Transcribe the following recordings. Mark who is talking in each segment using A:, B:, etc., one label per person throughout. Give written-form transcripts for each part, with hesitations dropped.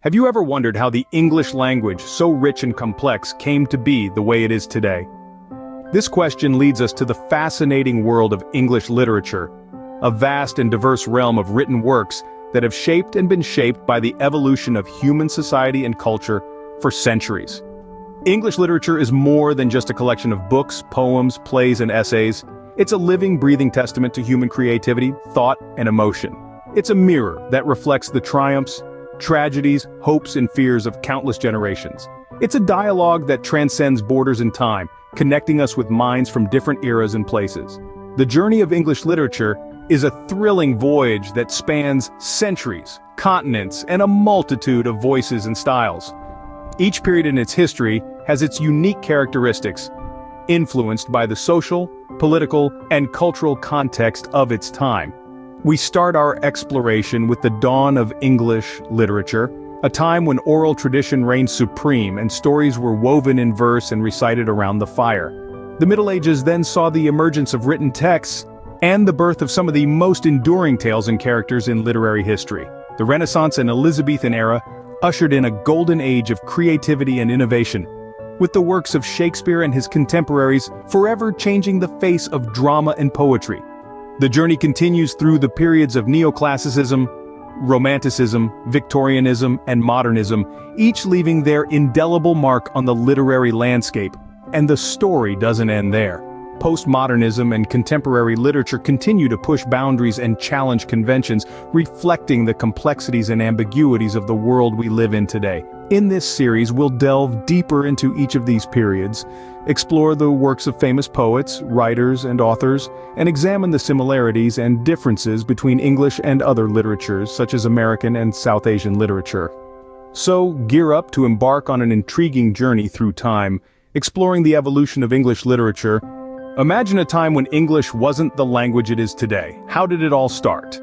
A: Have you ever wondered how the English language, so rich and complex, came to be the way it is today? This question leads us to the fascinating world of English literature, a vast and diverse realm of written works that have shaped and been shaped by the evolution of human society and culture for centuries. English literature is more than just a collection of books, poems, plays, and essays. It's a living, breathing testament to human creativity, thought, and emotion. It's a mirror that reflects the triumphs, tragedies, hopes, and fears of countless generations. It's a dialogue that transcends borders and time, connecting us with minds from different eras and places. The journey of English literature is a thrilling voyage that spans centuries, continents, and a multitude of voices and styles. Each period in its history has its unique characteristics, influenced by the social, political, and cultural context of its time. We start our exploration with the dawn of English literature, a time when oral tradition reigned supreme and stories were woven in verse and recited around the fire. The Middle Ages then saw the emergence of written texts and the birth of some of the most enduring tales and characters in literary history. The Renaissance and Elizabethan era ushered in a golden age of creativity and innovation, with the works of Shakespeare and his contemporaries forever changing the face of drama and poetry. The journey continues through the periods of neoclassicism, Romanticism, Victorianism, and modernism, each leaving their indelible mark on the literary landscape. And the story doesn't end there. Postmodernism and contemporary literature continue to push boundaries and challenge conventions, reflecting the complexities and ambiguities of the world we live in today. In this series, we'll delve deeper into each of these periods, explore the works of famous poets, writers, and authors, and examine the similarities and differences between English and other literatures, such as American and South Asian literature. So, gear up to embark on an intriguing journey through time, exploring the evolution of English literature. Imagine a time when English wasn't the language it is today. How did it all start?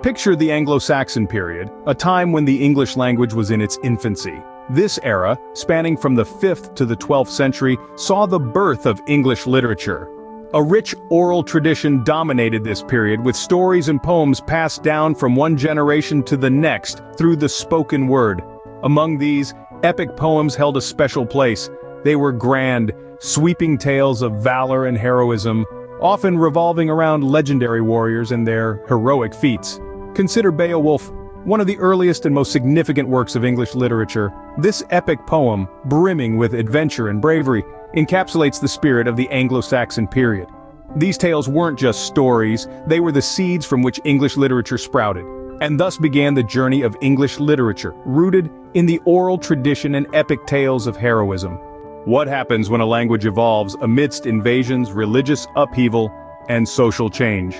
A: Picture the Anglo-Saxon period, a time when the English language was in its infancy. This era, spanning from the 5th to the 12th century, saw the birth of English literature. A rich oral tradition dominated this period, with stories and poems passed down from one generation to the next through the spoken word. Among these, epic poems held a special place. They were grand, sweeping tales of valor and heroism, often revolving around legendary warriors and their heroic feats. Consider Beowulf, one of the earliest and most significant works of English literature. This epic poem, brimming with adventure and bravery, encapsulates the spirit of the Anglo-Saxon period. These tales weren't just stories, they were the seeds from which English literature sprouted, and thus began the journey of English literature, rooted in the oral tradition and epic tales of heroism. What happens when a language evolves amidst invasions, religious upheaval, and social change?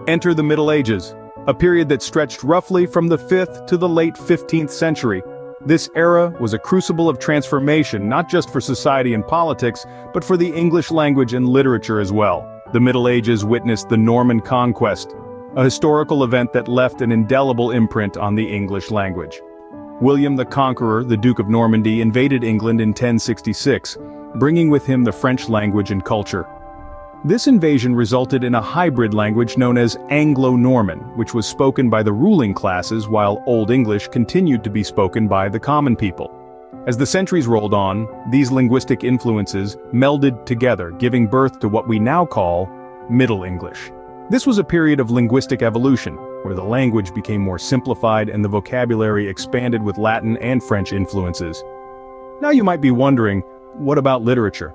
A: Enter the Middle Ages, a period that stretched roughly from the 5th to the late 15th century. This era was a crucible of transformation, not just for society and politics, but for the English language and literature as well. The Middle Ages witnessed the Norman Conquest, a historical event that left an indelible imprint on the English language. William the Conqueror, the Duke of Normandy, invaded England in 1066, bringing with him the French language and culture. This invasion resulted in a hybrid language known as Anglo-Norman, which was spoken by the ruling classes while Old English continued to be spoken by the common people. As the centuries rolled on, these linguistic influences melded together, giving birth to what we now call Middle English. This was a period of linguistic evolution, where the language became more simplified and the vocabulary expanded with Latin and French influences. Now you might be wondering, what about literature?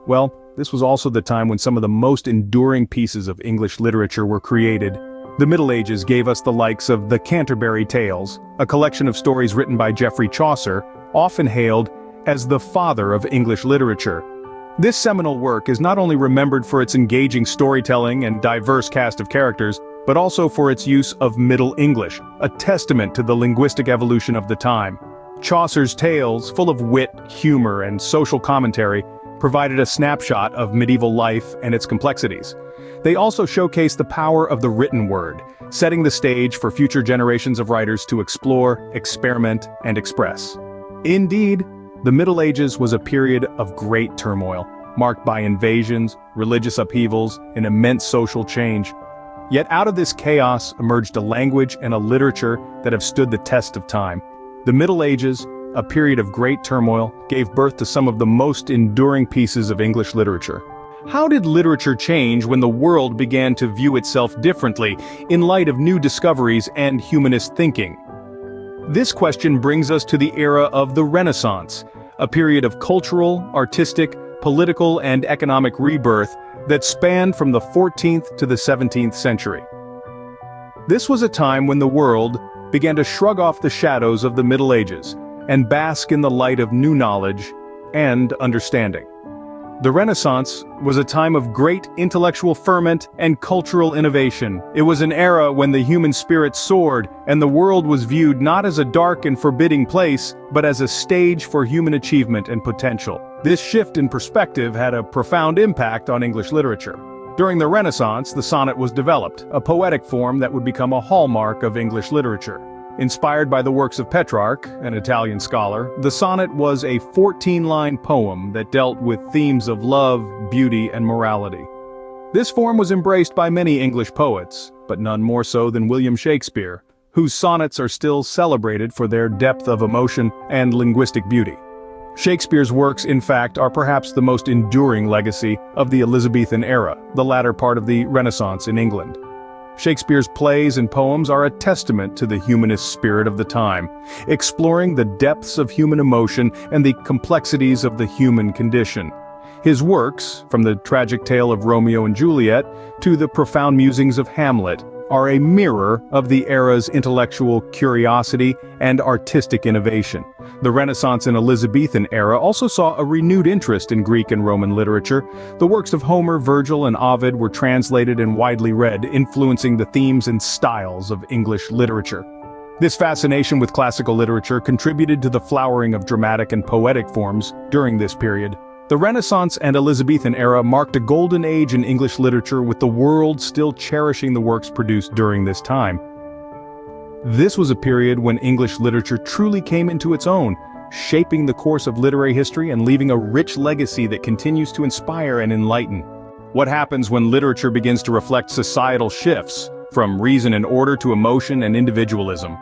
A: Well, this was also the time when some of the most enduring pieces of English literature were created. The Middle Ages gave us the likes of the Canterbury Tales, a collection of stories written by Geoffrey Chaucer, often hailed as the father of English literature. This seminal work is not only remembered for its engaging storytelling and diverse cast of characters, but also for its use of Middle English, a testament to the linguistic evolution of the time. Chaucer's tales, full of wit, humor, and social commentary, provided a snapshot of medieval life and its complexities. They also showcase the power of the written word, setting the stage for future generations of writers to explore, experiment, and express. Indeed, the Middle Ages was a period of great turmoil, marked by invasions, religious upheavals, and immense social change. Yet out of this chaos emerged a language and a literature that have stood the test of time. The Middle Ages, a period of great turmoil, gave birth to some of the most enduring pieces of English literature. How did literature change when the world began to view itself differently in light of new discoveries and humanist thinking? This question brings us to the era of the Renaissance, a period of cultural, artistic, political, and economic rebirth that spanned from the 14th to the 17th century. This was a time when the world began to shrug off the shadows of the Middle Ages and bask in the light of new knowledge and understanding. The Renaissance was a time of great intellectual ferment and cultural innovation. It was an era when the human spirit soared, and the world was viewed not as a dark and forbidding place, but as a stage for human achievement and potential. This shift in perspective had a profound impact on English literature. During the Renaissance, the sonnet was developed, a poetic form that would become a hallmark of English literature. Inspired by the works of Petrarch, an Italian scholar, the sonnet was a 14-line poem that dealt with themes of love, beauty, and morality. This form was embraced by many English poets, but none more so than William Shakespeare, whose sonnets are still celebrated for their depth of emotion and linguistic beauty. Shakespeare's works, in fact, are perhaps the most enduring legacy of the Elizabethan era, the latter part of the Renaissance in England. Shakespeare's plays and poems are a testament to the humanist spirit of the time, exploring the depths of human emotion and the complexities of the human condition. His works, from the tragic tale of Romeo and Juliet to the profound musings of Hamlet, are a mirror of the era's intellectual curiosity and artistic innovation. The Renaissance and Elizabethan era also saw a renewed interest in Greek and Roman literature. The works of Homer, Virgil, and Ovid were translated and widely read, influencing the themes and styles of English literature. This fascination with classical literature contributed to the flowering of dramatic and poetic forms during this period. The Renaissance and Elizabethan era marked a golden age in English literature, with the world still cherishing the works produced during this time. This was a period when English literature truly came into its own, shaping the course of literary history and leaving a rich legacy that continues to inspire and enlighten. What happens when literature begins to reflect societal shifts, from reason and order to emotion and individualism?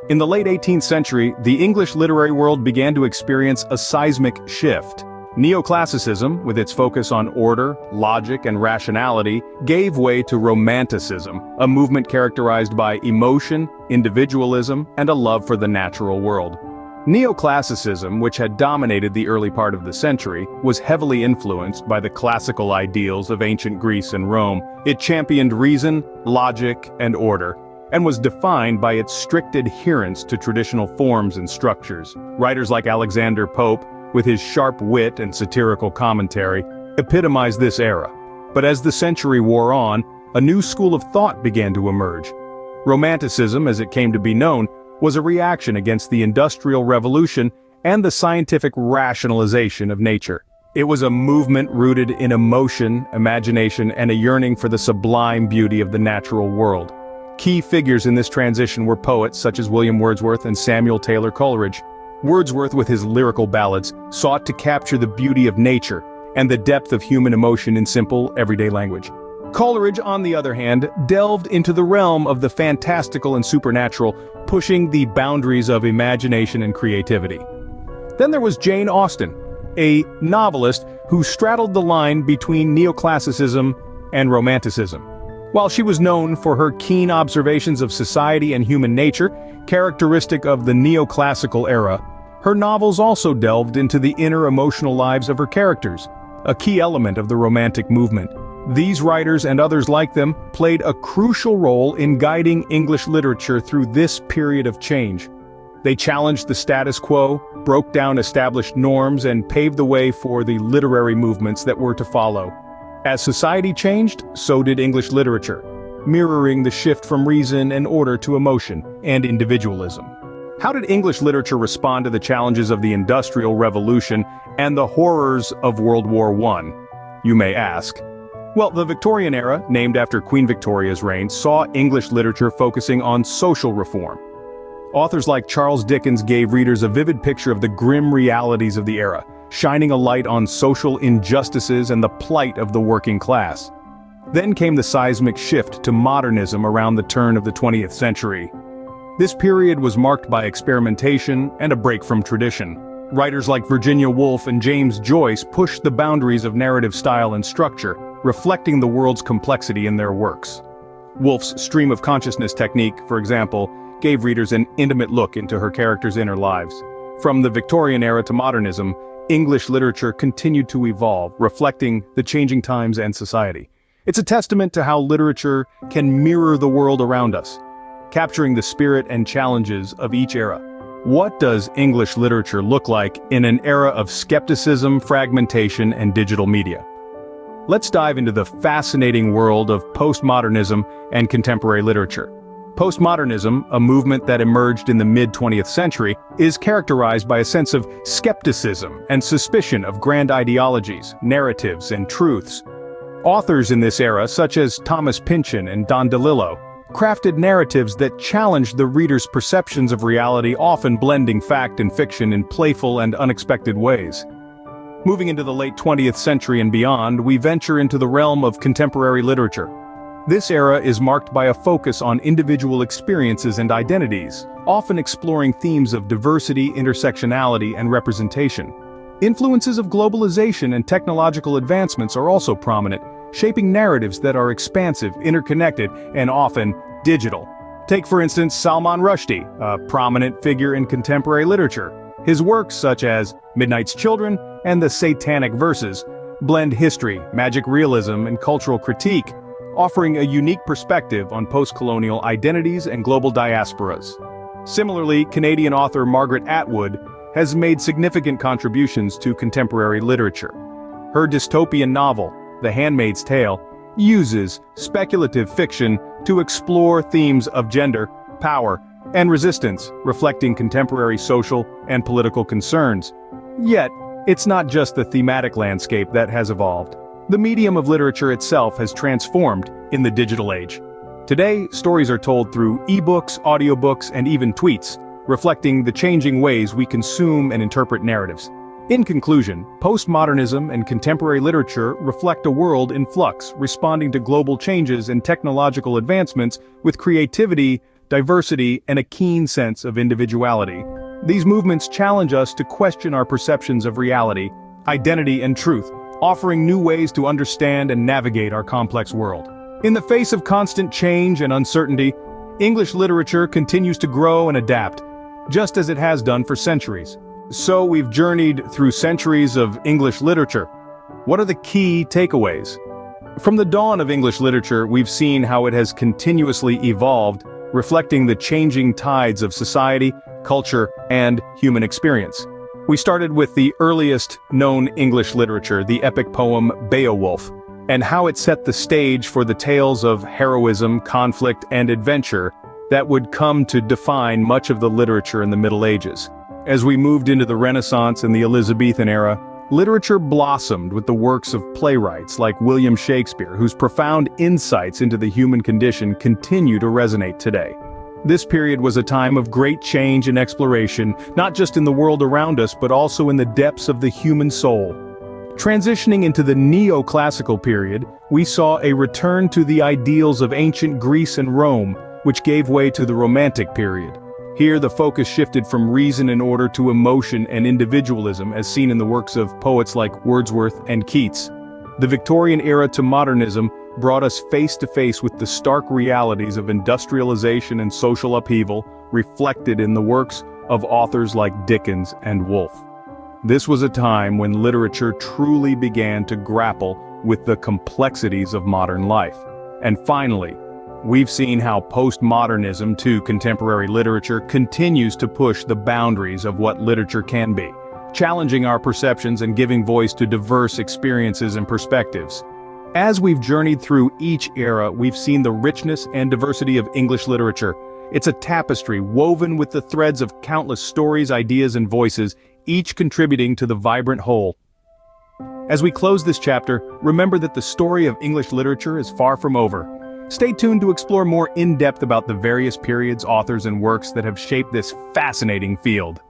A: In the late 18th century, the English literary world began to experience a seismic shift. Neoclassicism, with its focus on order, logic, and rationality, gave way to Romanticism, a movement characterized by emotion, individualism, and a love for the natural world. Neoclassicism, which had dominated the early part of the century, was heavily influenced by the classical ideals of ancient Greece and Rome. It championed reason, logic, and order, and was defined by its strict adherence to traditional forms and structures. Writers like Alexander Pope, with his sharp wit and satirical commentary, epitomized this era. But as the century wore on, a new school of thought began to emerge. Romanticism, as it came to be known, was a reaction against the Industrial Revolution and the scientific rationalization of nature. It was a movement rooted in emotion, imagination, and a yearning for the sublime beauty of the natural world. Key figures in this transition were poets such as William Wordsworth and Samuel Taylor Coleridge. Wordsworth, with his lyrical ballads, sought to capture the beauty of nature and the depth of human emotion in simple, everyday language. Coleridge, on the other hand, delved into the realm of the fantastical and supernatural, pushing the boundaries of imagination and creativity. Then there was Jane Austen, a novelist who straddled the line between neoclassicism and romanticism. While she was known for her keen observations of society and human nature, characteristic of the neoclassical era, her novels also delved into the inner emotional lives of her characters, a key element of the Romantic movement. These writers and others like them played a crucial role in guiding English literature through this period of change. They challenged the status quo, broke down established norms, and paved the way for the literary movements that were to follow. As society changed, so did English literature, mirroring the shift from reason and order to emotion and individualism. How did English literature respond to the challenges of the Industrial Revolution and the horrors of World War I, you may ask? Well, the Victorian era, named after Queen Victoria's reign, saw English literature focusing on social reform. Authors like Charles Dickens gave readers a vivid picture of the grim realities of the era, shining a light on social injustices and the plight of the working class. Then came the seismic shift to modernism around the turn of the 20th century. This period was marked by experimentation and a break from tradition. Writers like Virginia Woolf and James Joyce pushed the boundaries of narrative style and structure, reflecting the world's complexity in their works. Woolf's stream of consciousness technique, for example, gave readers an intimate look into her characters' inner lives. From the Victorian era to modernism, English literature continued to evolve, reflecting the changing times and society. It's a testament to how literature can mirror the world around us, capturing the spirit and challenges of each era. What does English literature look like in an era of skepticism, fragmentation, and digital media? Let's dive into the fascinating world of postmodernism and contemporary literature. Postmodernism, a movement that emerged in the mid-20th century, is characterized by a sense of skepticism and suspicion of grand ideologies, narratives, and truths. Authors in this era, such as Thomas Pynchon and Don DeLillo, crafted narratives that challenged the reader's perceptions of reality, often blending fact and fiction in playful and unexpected ways. Moving into the late 20th century and beyond, we venture into the realm of contemporary literature. This era is marked by a focus on individual experiences and identities, often exploring themes of diversity, intersectionality, and representation. Influences of globalization and technological advancements are also prominent, shaping narratives that are expansive, interconnected, and often digital. Take, for instance, Salman Rushdie, a prominent figure in contemporary literature. His works, such as Midnight's Children and The Satanic Verses, blend history, magic realism, and cultural critique, offering a unique perspective on post-colonial identities and global diasporas. Similarly, Canadian author Margaret Atwood has made significant contributions to contemporary literature. Her dystopian novel, The Handmaid's Tale, uses speculative fiction to explore themes of gender, power, and resistance, reflecting contemporary social and political concerns. Yet, it's not just the thematic landscape that has evolved. The medium of literature itself has transformed in the digital age. Today, stories are told through ebooks, audiobooks, and even tweets, reflecting the changing ways we consume and interpret narratives. In conclusion, postmodernism and contemporary literature reflect a world in flux, responding to global changes and technological advancements with creativity, diversity, and a keen sense of individuality. These movements challenge us to question our perceptions of reality, identity, and truth, offering new ways to understand and navigate our complex world. In the face of constant change and uncertainty, English literature continues to grow and adapt, just as it has done for centuries. So we've journeyed through centuries of English literature. What are the key takeaways? From the dawn of English literature, we've seen how it has continuously evolved, reflecting the changing tides of society, culture, and human experience. We started with the earliest known English literature, the epic poem Beowulf, and how it set the stage for the tales of heroism, conflict, and adventure that would come to define much of the literature in the Middle Ages. As we moved into the Renaissance and the Elizabethan era, literature blossomed with the works of playwrights like William Shakespeare, whose profound insights into the human condition continue to resonate today. This period was a time of great change and exploration, not just in the world around us, but also in the depths of the human soul. Transitioning into the neoclassical period, we saw a return to the ideals of ancient Greece and Rome, which gave way to the Romantic period. Here, the focus shifted from reason and order to emotion and individualism, as seen in the works of poets like Wordsworth and Keats. The Victorian era to modernism brought us face to face with the stark realities of industrialization and social upheaval, reflected in the works of authors like Dickens and Woolf. This was a time when literature truly began to grapple with the complexities of modern life. And finally, we've seen how postmodernism to contemporary literature continues to push the boundaries of what literature can be, challenging our perceptions and giving voice to diverse experiences and perspectives. As we've journeyed through each era, we've seen the richness and diversity of English literature. It's a tapestry woven with the threads of countless stories, ideas, and voices, each contributing to the vibrant whole. As we close this chapter, remember that the story of English literature is far from over. Stay tuned to explore more in-depth about the various periods, authors, and works that have shaped this fascinating field.